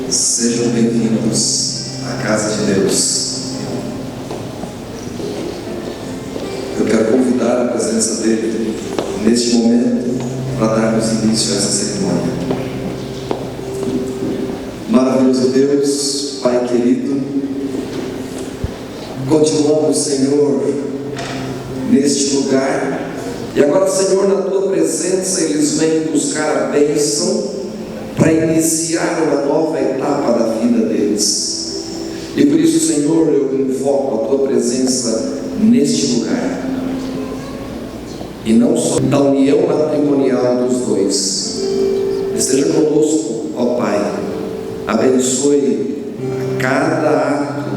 Sejam bem-vindos à casa de Deus. Eu quero convidar a presença dele neste momento para darmos início a essa cerimônia. Maravilhoso Deus, Pai querido, continuamos, Senhor, neste lugar. E agora, Senhor, na Tua presença, eles vêm buscar a bênção para iniciar uma nova etapa da vida deles. E por isso, Senhor, eu invoco a Tua presença neste lugar. E não só da união matrimonial dos dois. Esteja conosco, ó Pai. Abençoe a cada ato,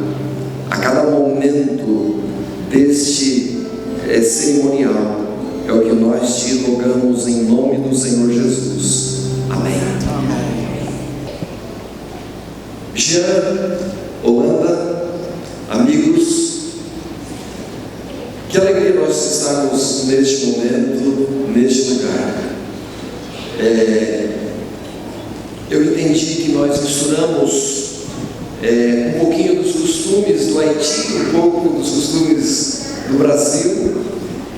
a cada momento deste cerimonial. É o que nós te rogamos em nome do Senhor Jesus. Amém. Jean, Holanda, amigos, que alegria nós estarmos neste momento, neste lugar. Eu entendi que nós misturamos um pouquinho dos costumes do Haiti, um pouco dos costumes do Brasil,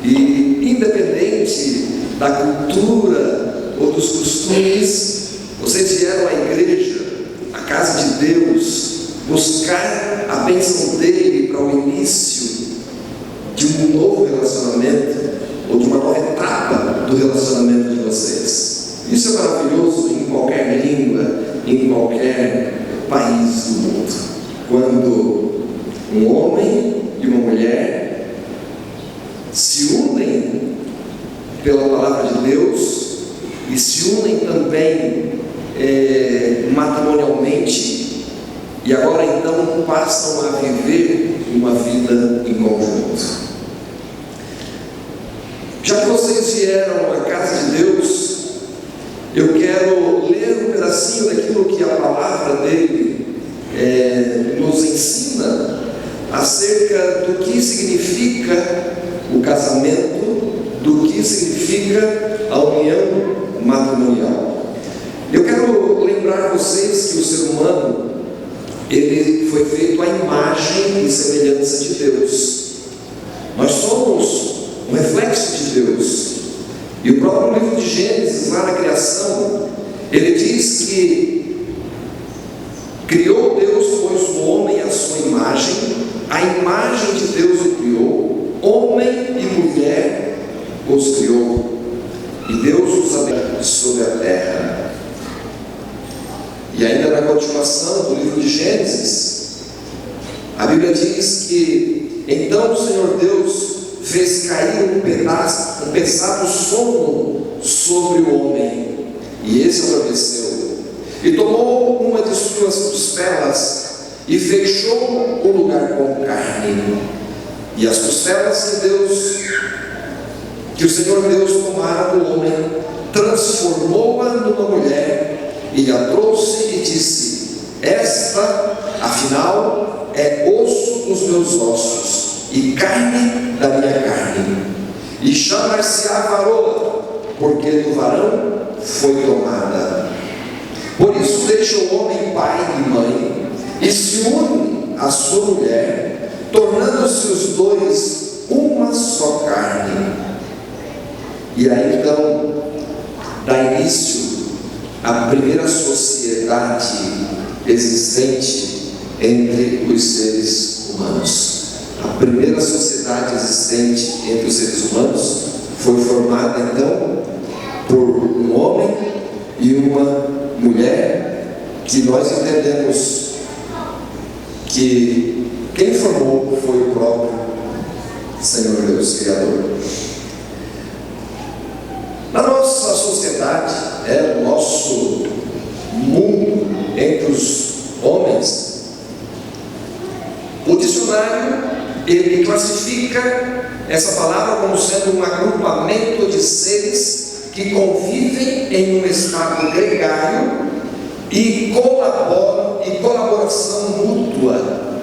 e independente da cultura ou dos costumes, vocês vieram à igreja, à casa de Deus, buscar a bênção dele para o início de um novo relacionamento, ou de uma nova etapa do relacionamento de vocês. Isso é maravilhoso em qualquer língua, em qualquer país do mundo. Quando um homem e uma mulher se unem pela palavra de Deus e se unem também matrimonialmente, e agora então passam a viver uma vida em conjunto. Já que vocês vieram à casa de Deus, eu quero ler um pedacinho daquilo que a palavra dele nos ensina acerca do que significa o casamento, do que significa a união matrimonial. Eu quero lembrar vocês que o ser humano, ele foi feito à imagem e semelhança de Deus. Nós somos um reflexo de Deus. E o próprio livro de Gênesis, lá na criação, ele diz que criou Deus, pois o homem à sua imagem, a imagem de Deus o criou, homem e mulher os criou, e Deus os abençoou sobre a terra. E ainda na continuação do livro de Gênesis, a Bíblia diz que então o Senhor Deus fez cair um pesado sono sobre o homem, e esse adormeceu, e tomou uma de suas costelas e fechou o lugar com carne. E as costelas que o Senhor Deus tomara do homem, transformou-a numa mulher e a trouxe e disse: esta, afinal, é osso dos meus ossos e carne da minha carne, e chamar-se-á varoa, porque do varão foi tomada. Por isso deixa o homem pai e mãe e se une à sua mulher, tornando-se os dois uma só carne. E aí então dá início à primeira sociedade existente entre os seres humanos. A primeira sociedade existente entre os seres humanos foi formada então por um homem e uma mulher, que nós entendemos que quem formou foi o próprio Senhor Deus Criador. Na nossa sociedade, o nosso mundo entre os homens, o dicionário ele classifica essa palavra como sendo um agrupamento de seres que convivem em um estado gregário e colaboram, e colaboração mútua.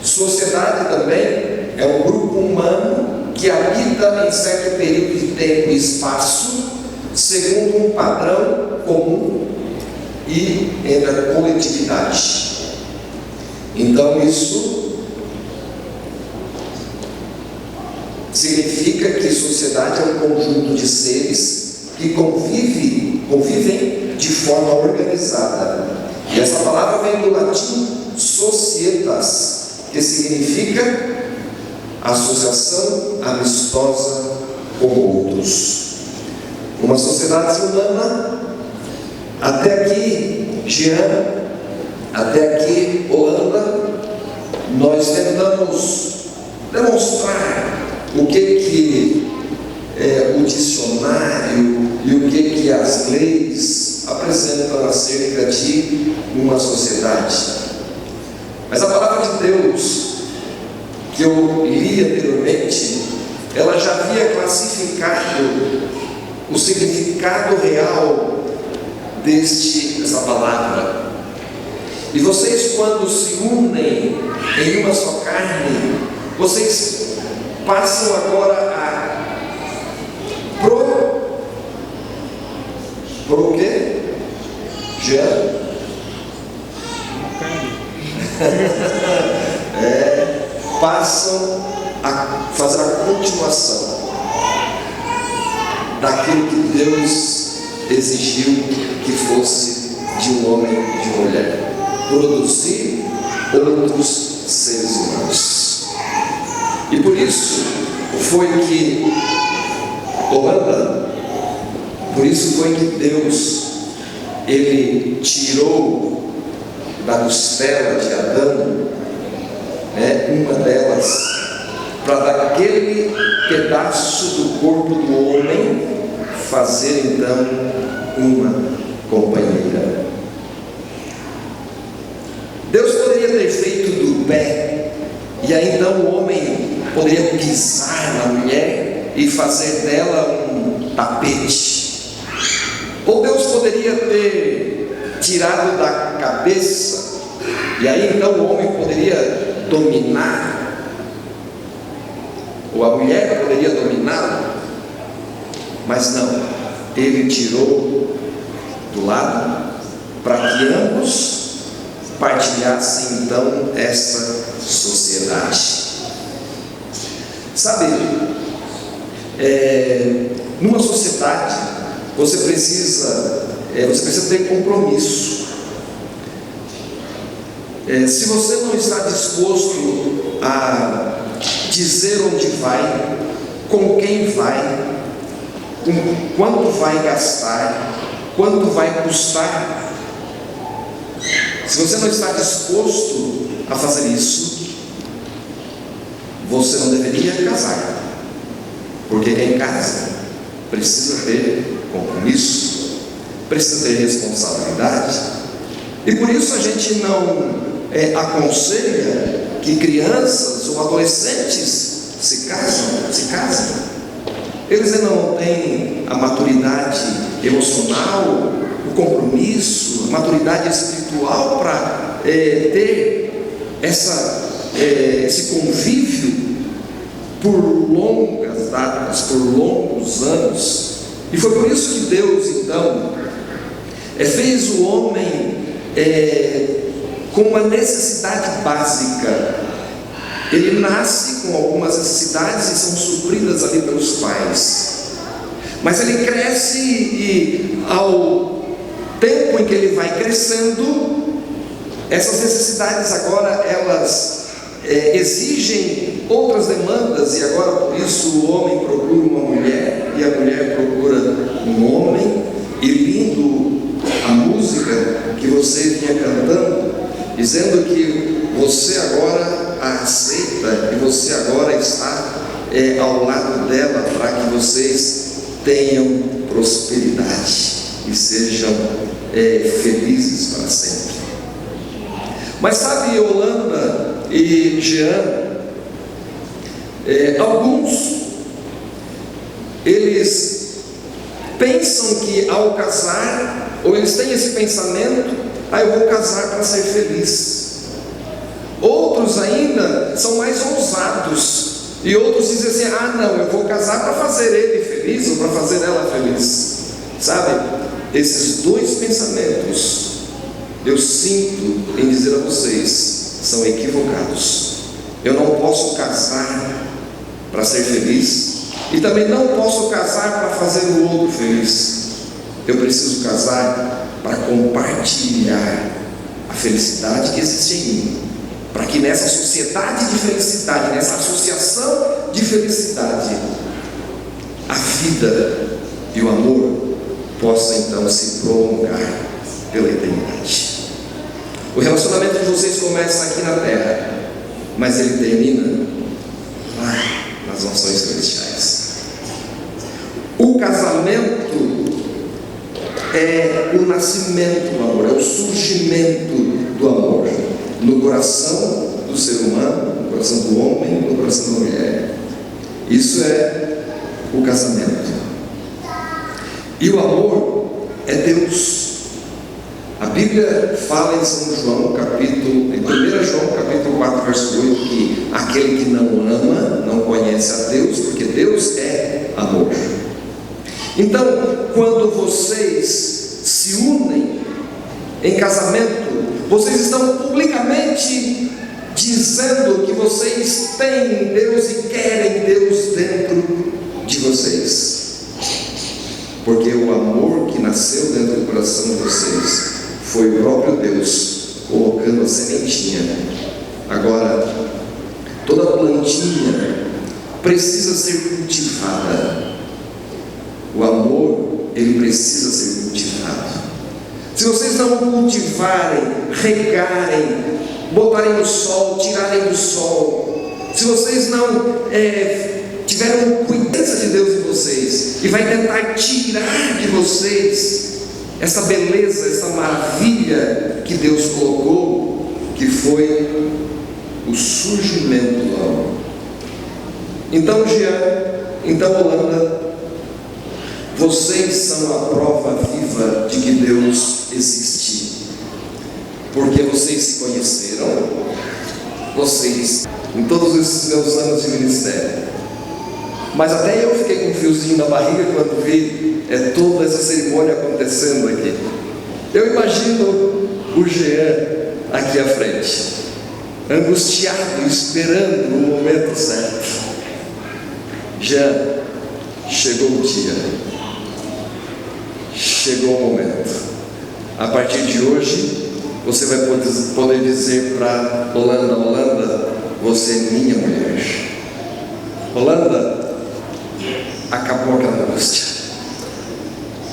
Sociedade também é um grupo humano que habita em certo período de tempo e espaço segundo um padrão comum e entre a coletividade. Então isso significa que sociedade é um conjunto de seres que convivem de forma organizada. E essa palavra vem do latim societas, que significa associação amistosa com outros. Uma sociedade humana, até aqui, Jean, até aqui, Holanda, nós tentamos demonstrar o que o dicionário e o que as leis apresentam acerca de uma sociedade. Mas a palavra de Deus, que eu li anteriormente, ela já havia classificado o significado real dessa palavra. E vocês, quando se unem em uma só carne, vocês passam agora a pro quê? Já? Passam a fazer a continuação daquilo que Deus exigiu que fosse de um homem e de uma mulher: produzir outros seres humanos. E por isso foi que Deus, ele tirou da costela de Adão, uma delas, para daquele pedaço do corpo do homem fazer então uma companheira. Deus poderia ter feito do pé, e aí então o homem poderia pisar na mulher e fazer dela um tapete. Ou Deus poderia ter tirado da cabeça, e aí então o homem poderia dominar, ou a mulher poderia dominá-lo. Mas não, ele tirou do lado para que ambos partilhassem então essa sociedade. Sabe, numa sociedade você precisa ter compromisso. Se você não está disposto a dizer onde vai, com quem vai, quanto vai gastar, quanto vai custar, se você não está disposto a fazer isso, você não deveria casar, porque quem casa precisa ter compromisso, precisa ter responsabilidade. E por isso a gente não aconselha que crianças ou adolescentes se casem. Eles ainda não têm a maturidade emocional, o compromisso, a maturidade espiritual para ter esse convívio por longas datas, por longos anos. E foi por isso que Deus então fez o homem com uma necessidade básica. Ele nasce com algumas necessidades e são supridas ali pelos pais, mas ele cresce e ao tempo em que ele vai crescendo, essas necessidades agora elas exigem outras demandas, e agora por isso o homem procura uma mulher e a mulher procura um homem. E lindo a música que você vinha cantando, dizendo que você agora a aceita e você agora está ao lado dela para que vocês tenham prosperidade e sejam felizes para sempre. Mas sabe, Holanda e Jean, alguns eles pensam que ao casar, ou eles têm esse pensamento: eu vou casar para ser feliz. Outros ainda são mais ousados, e outros dizem assim: não, eu vou casar para fazer ele feliz ou para fazer ela feliz. Sabe, esses dois pensamentos eu sinto em dizer a vocês são equivocados. Eu não posso casar para ser feliz, e também não posso casar para fazer o outro feliz. Eu preciso casar para compartilhar a felicidade que existe em mim, para que nessa sociedade de felicidade, nessa associação de felicidade, a vida e o amor possam então se prolongar pela eternidade. O relacionamento de vocês começa aqui na terra, mas ele termina lá nas nações celestiais. O casamento é o nascimento do amor, é o surgimento do amor no coração do ser humano, no coração do homem, no coração da mulher. Isso é o casamento. E o amor é Deus. A Bíblia fala em São João, em 1 João capítulo 4, verso 8, que aquele que não ama não conhece a Deus, porque Deus é amor. Então, quando vocês se unem em casamento, vocês estão publicamente dizendo que vocês têm Deus e querem Deus dentro de vocês, porque o amor que nasceu dentro do coração de vocês foi o próprio Deus colocando a sementinha. Agora, toda plantinha precisa ser cultivada. O amor, ele precisa ser cultivado. Se vocês não cultivarem, regarem, botarem no sol, tirarem do sol, se vocês não tiverem cuidado de Deus em vocês, e vai tentar tirar de vocês essa beleza, essa maravilha que Deus colocou, que foi o surgimento do amor. Então, Jean, então, Holanda, vocês são a prova viva de que Deus existe, porque vocês se conheceram, vocês, em todos esses meus anos de ministério. Mas até eu fiquei com um fiozinho na barriga quando vi toda essa cerimônia acontecendo aqui. Eu imagino o Jean aqui à frente, angustiado, esperando o momento certo. Jean, chegou o dia, chegou o momento. A partir de hoje, você vai poder dizer para Holanda: Holanda, você é minha mulher. Holanda, acabou aquela angústia.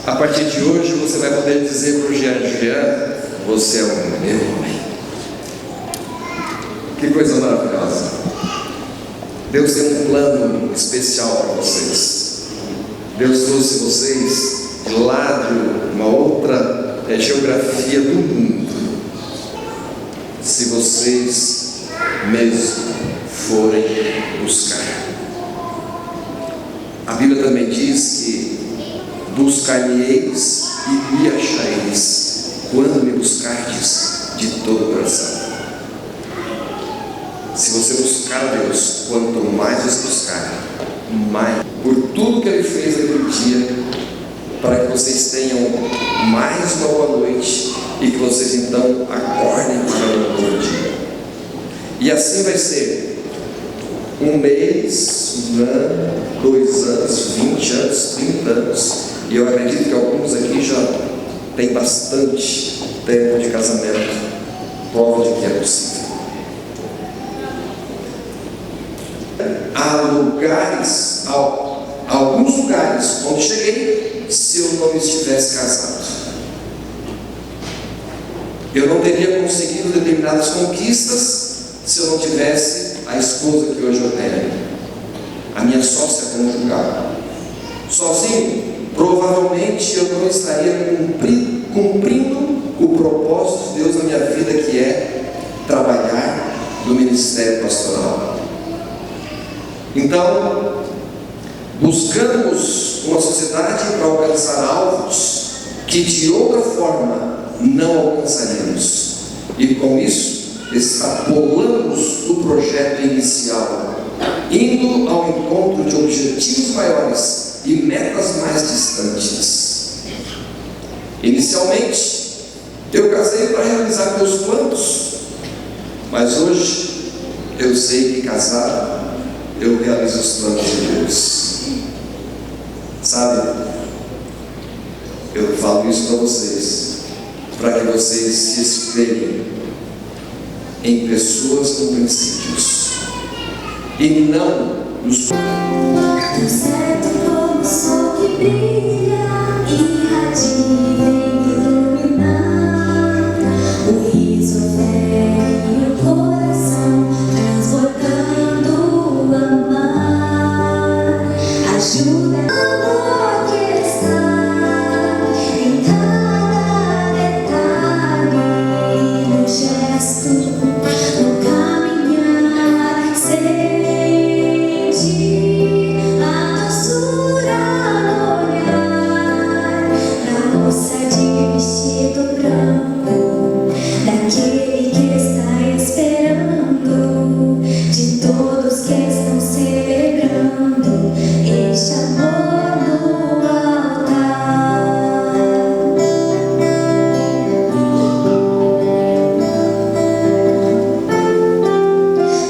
A partir de hoje você vai poder dizer para o Jean: Jean, você é o meu homem. Que coisa maravilhosa. Deus tem um plano especial para vocês. Deus trouxe vocês de lá de uma outra geografia do mundo. Se vocês mesmo forem buscar. A Bíblia também diz que buscar-me-eis e me achareis, quando me buscardes de todo o coração. Se você buscar a Deus, quanto mais você buscar, mais, por tudo que Ele fez naquele dia, para que vocês tenham mais uma boa noite e que vocês então acordem para um novo dia. E assim vai ser. Um mês, um ano, 2 anos, 20 anos, 30 anos. E eu acredito que alguns aqui já têm bastante tempo de casamento, prova de que é possível. Há lugares, alguns lugares onde cheguei, se eu não estivesse casado, eu não teria conseguido determinadas conquistas se eu não tivesse a esposa que hoje eu tenho, a minha sócia conjugal. Sozinho, provavelmente eu não estaria cumprindo o propósito de Deus na minha vida, que é trabalhar no ministério pastoral. Então, buscamos uma sociedade para alcançar alvos que de outra forma não alcançaríamos, e com isso extrapolamos o projeto inicial, indo ao encontro de objetivos maiores e metas mais distantes. Inicialmente, Eu casei para realizar meus planos, mas hoje eu sei que casado eu realizo os planos de Deus. Sabe, eu falo isso para vocês, para que vocês se espelhem em pessoas com princípios e não nos... Tão certo como o sol que brilha, irradia e iluminar o riso velho e o coração transbordando o amar. Ajuda a orquestrar em cada detalhe, no gesto, no caminhar. Sente a doçura no olhar da moça de vestido branco, daquele que está esperando, de todos que estão celebrando este amor no altar.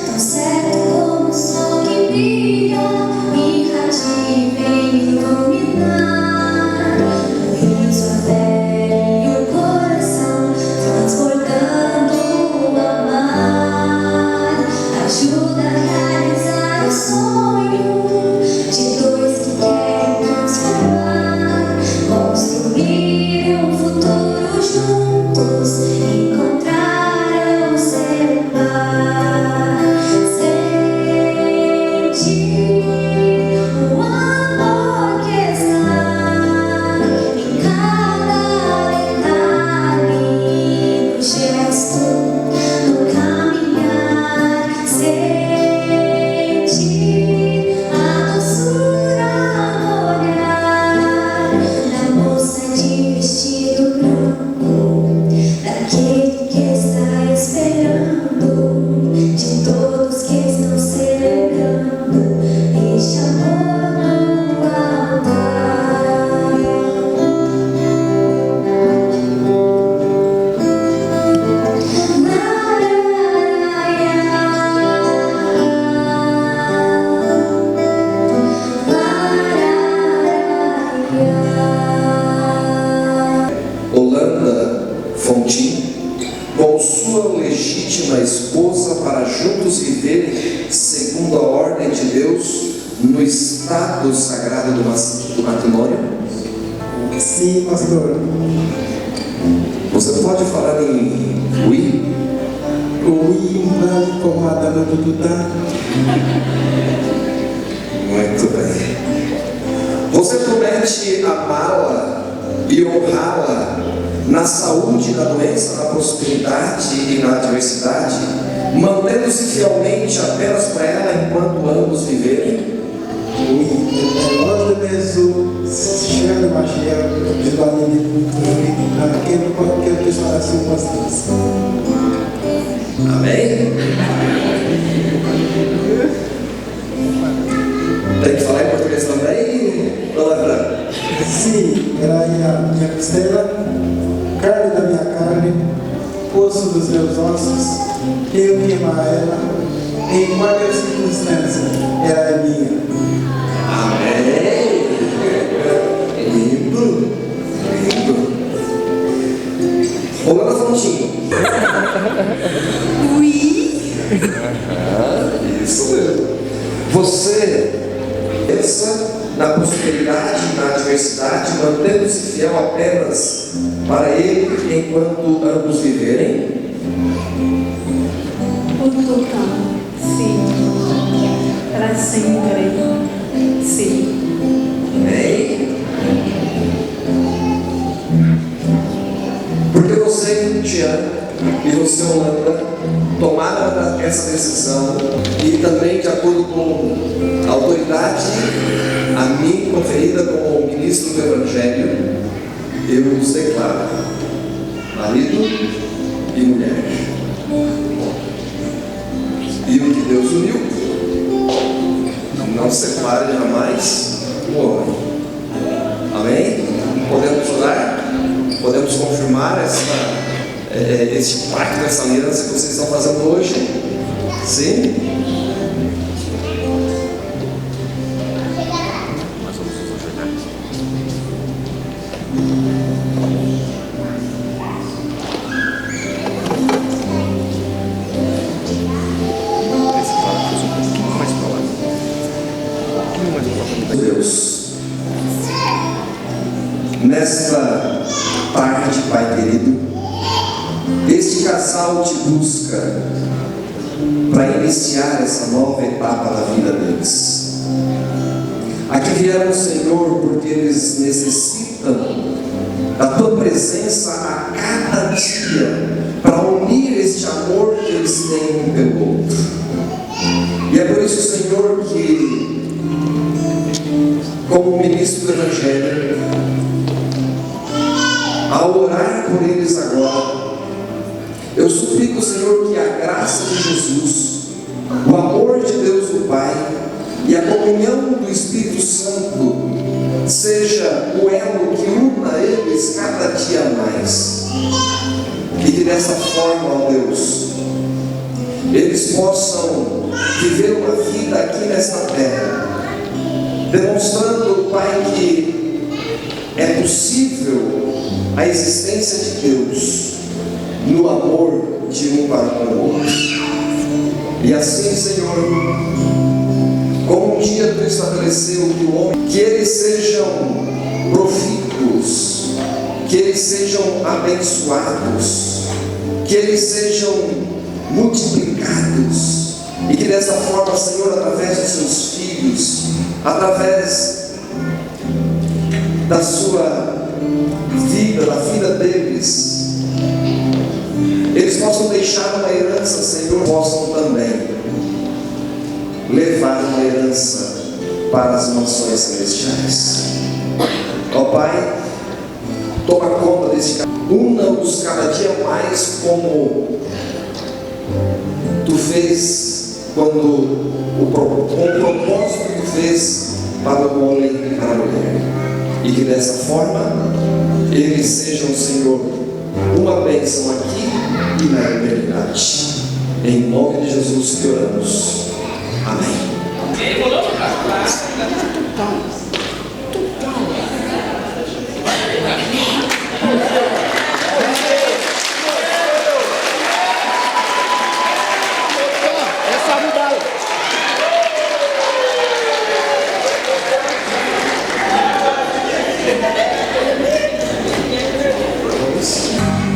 Tão certo como o sol que brilha, irradia e vem iluminar o riso velho e o coração transbordando o amar. Ajuda a realizar o sonho de dois que querem transformar, construir um futuro juntos, encontraram seu par. Sente o amor que está em cada detalhe, no gesto, no caminhar. Sente a doçura no olhar da moça de vestido branco, daquele que está esperando, de todos que estão celebrando este amor no altar. Holanda Fontin, com sua legítima esposa, para juntos viverem segundo a ordem de Deus no estado sagrado do matrimônio? Sim, pastor. Você pode falar em oui? Oui, como a dama do Dudá. Muito bem. Você promete amá-la e honrá-la na saúde, na doença, na prosperidade e na adversidade, mantendo-se fielmente apenas para ela enquanto ambos viverem? Oui, nós devemos chegar a magia de valide qualquer pessoa circunstância. Amém? Tem que falar em português também, dona Branca? Sim, ela é a minha costela, carne da minha carne, osso dos meus ossos. Eu que amar ela, em qualquer circunstância, ela é minha. Amém? Lindo, lindo. Holanda Fontinho. Oui. Isso mesmo. Você pensa na prosperidade e na adversidade, mantendo-se fiel apenas para Ele enquanto ambos viverem? O total, sim. Para sempre, sim. Amém? Porque você, Tiana, e você, Holanda, tomaram essa decisão e também de acordo com a autoridade a mim conferida como ministro do Evangelho, eu os declaro marido e mulher. E o que Deus uniu, não separe jamais o homem. Amém? Podemos orar? podemos confirmar esse pacto, essa aliança que vocês estão fazendo hoje? Sim? Deus, nesta tarde, Pai querido, este casal te busca para iniciar essa nova etapa da vida deles. Aqui vieram, Senhor, porque eles necessitam da Tua presença a cada dia para unir este amor que eles têm um pelo outro. E é por isso, Senhor, que como ministro do Evangelho, ao orar por eles agora, eu suplico, Senhor, que a graça de Jesus, o amor de Deus o Pai e a comunhão do Espírito Santo seja o elo que una eles cada dia mais, e que dessa forma, ó Deus, eles possam viver uma vida aqui nesta terra, demonstrando, Pai, que é possível a existência de Deus no amor de um para com o outro. E assim, Senhor, como um dia Tu estabeleceu que o homem, que eles sejam profícuos, que eles sejam abençoados, que eles sejam multiplicados, e que dessa forma, Senhor, através dos Seus filhos, através da sua vida, da vida deles, eles possam deixar uma herança, Senhor, possam também levar uma herança para as mansões celestiais. Ó Pai, toma conta desse caminho, una-os cada dia mais como Tu fez quando com o propósito que Tu fez para o homem e para a mulher, e que dessa forma eles sejam, Senhor, uma bênção aqui e na eternidade. Em nome de Jesus que oramos. Amém.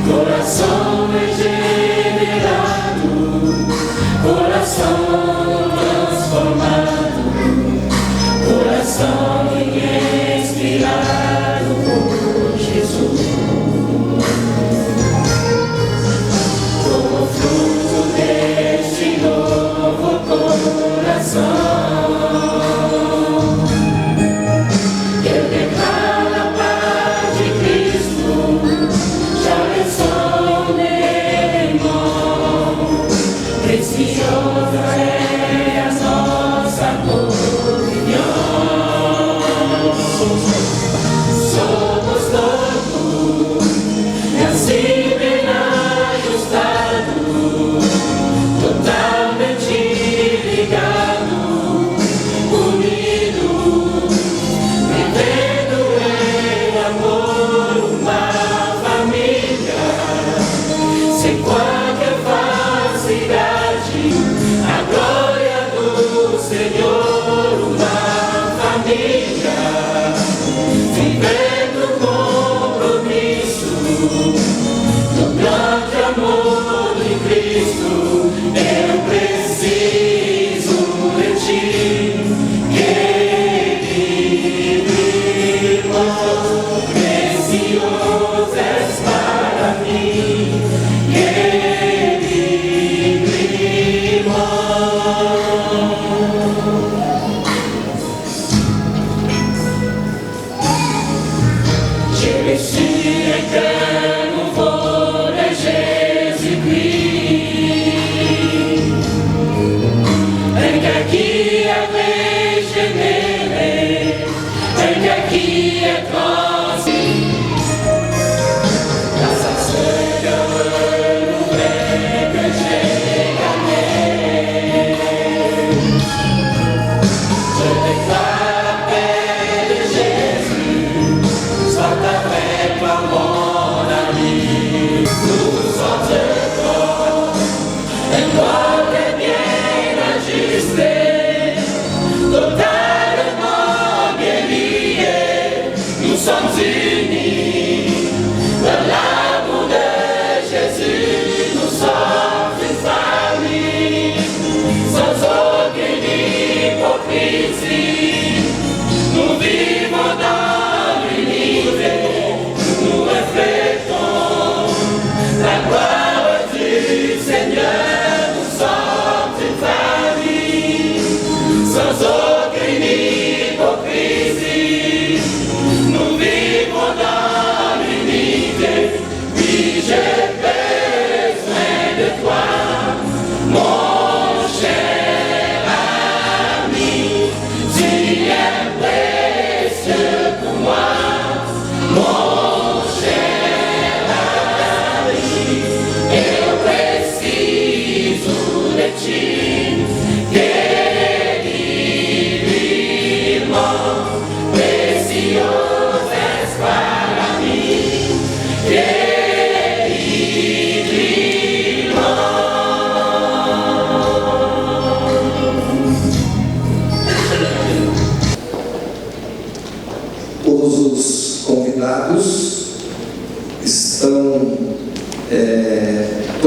Coração regenerado, coração transformado, coração inspirado por Jesus. Como fruto deste novo coração, eu declaro a paz de Cristo. Preciosa é a nossa comunhão. Somos corpo, assim bem ajustado, totalmente ligado, unido, vivendo em amor, uma família, sem qualquer falsidade. A glória do Senhor, uma família, vivendo compromisso no grande amor de Cristo. Eu preciso de Ti, querido irmão, precioso és para mim.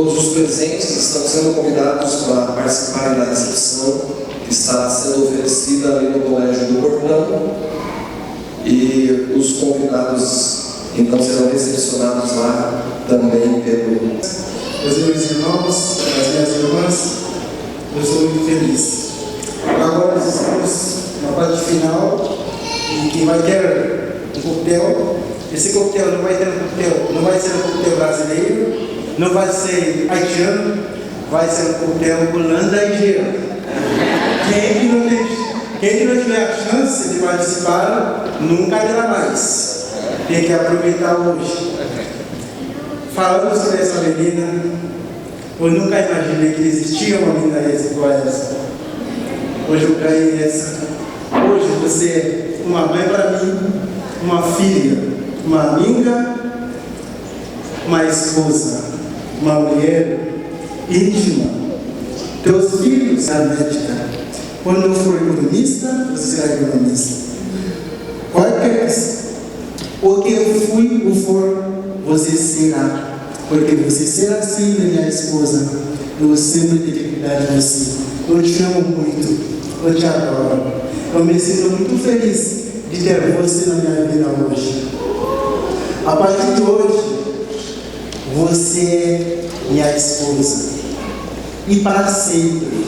Todos os presentes estão sendo convidados para participarem da recepção que está sendo oferecida ali no Colégio do Portão. E os convidados então serão recepcionados lá também pelo... Os meus irmãos, as minhas irmãs, eu sou muito feliz. Agora nós estamos na parte final e que vai ter um coquetel. Esse coquetel não vai ter um coquetel, não vai ser um coquetel brasileiro, não vai ser haitiano, vai ser um coquetel Holanda e Gera. Quem não tiver a chance de participar, nunca terá mais. Tem que aproveitar hoje. Falando sobre essa menina, eu nunca imaginei que existia uma menina igual a essa. Hoje eu caí nessa. Hoje você é uma mãe para mim, uma filha, uma amiga, uma esposa, uma mulher íntima. Teus filhos serão médica. Quando eu for economista, você será economista. Qualquer o que eu fui ou for, você será. Porque você será assim, minha esposa. Eu sempre tenho que cuidar de você. Eu te amo muito. Eu te adoro. Eu me sinto muito feliz de ter você na minha vida hoje. A partir de hoje, você é minha esposa. E para sempre,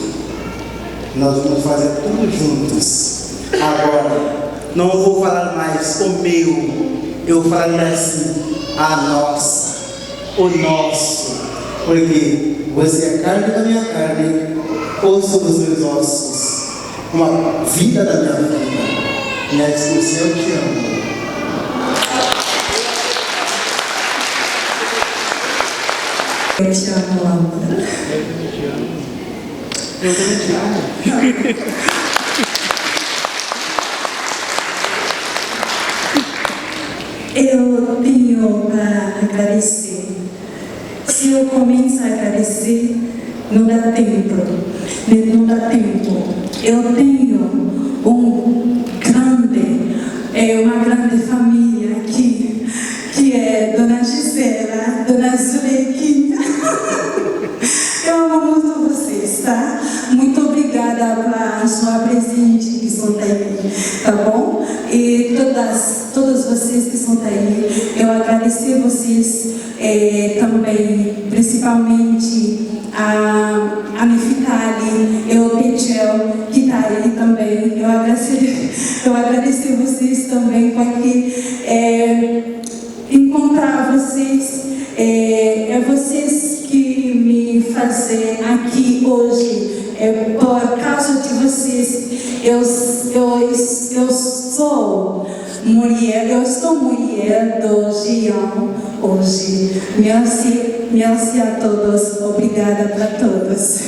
nós vamos fazer tudo juntos. Agora, não vou falar mais o meu. Eu falarei assim, a nossa, o nosso. Porque você é carne da minha carne, osso dos meus ossos, uma vida da minha vida. Minha esposa, eu te amo. Eu te amo, Laura. Eu também te amo. Eu tenho para agradecer. Se eu começo a agradecer, não dá tempo. Não dá tempo. Eu tenho uma grande família aqui, que é Dona Gisela, Dona Zulequinha. Eu amo muito vocês, tá? Muito obrigada pela sua presente que estão aí, tá bom? E todas vocês que estão aí, eu agradecer vocês também, principalmente a Nefitali e o Petiel, que está aí também. Eu agradecer vocês também, porque encontrar vocês, é vocês que me fazem aqui hoje. Por causa de vocês, eu estou mulher do Gião hoje. Merci a todos, obrigada para todos.